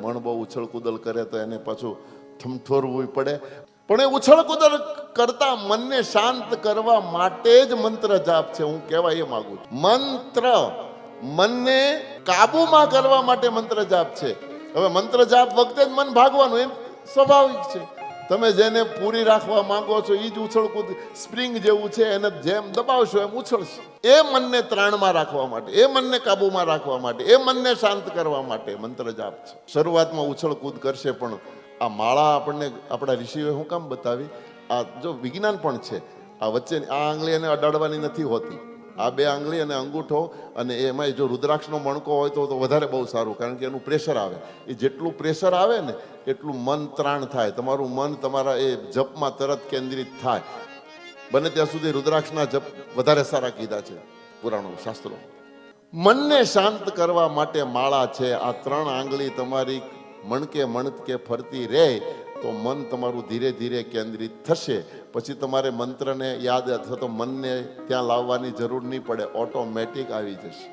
મણ બહુ ઉછળકૂદલ કરે તો એને પાછું થમઠોરવું પડે, પણ એ ઉછળકૂદલ કરતા મનને શાંત કરવા માટે જ મંત્ર જાપ છે. હું કહેવા એ માંગુ છું, મંત્ર મનને કાબુમાં કરવા માટે મંત્ર જાપ છે. હવે મંત્ર જાપ વખતે જ મન ભાગવાનું એમ સ્વાભાવિક છે. તમે જેને પૂરી રાખવા માંગો છો એ જ ઉછળકૂદ સ્પ્રિંગ જેવું છે, એને જેમ દબાવશો એમ ઉછળશે. એ મનને ત્રાણમાં રાખવા માટે, એ મનને કાબુમાં રાખવા માટે, એ મનને શાંત કરવા માટે મંત્ર જાપ છે. શરૂઆતમાં ઉછળકૂદ કરશે, પણ આ માળા આપણને આપણા ઋષિઓએ શું કામ બતાવી? આ જો વિજ્ઞાન પણ છે. આ વચ્ચે આ આંગળી એને અડાડવાની નથી હોતી. આ બે આંગળી અને અંગૂઠો, અને એમાં જો રુદ્રાક્ષનો મણકો હોય તો વધારે બહુ સારું, કારણ કે એનું પ્રેશર આવે. એ જેટલું પ્રેશર આવે ને એટલું મન ત્રાણ થાય. તમારું મન તમારા એ જપમાં તરત કેન્દ્રિત થાય. બને ત્યાં સુધી રુદ્રાક્ષના જપ વધારે સારા કીધા છે પુરાણો શાસ્ત્રો. મનને શાંત કરવા માટે માળા છે. આ 3 આંગળી તમારી મણકે ફરતી રહે તો મન તમારું ધીરે ધીરે કેન્દ્રિત થશે. પછી તમારે મંત્રને યાદ અથવા તો મનને ત્યાં લાવવાની જરૂર નહીં પડે, ઓટોમેટિક આવી જશે.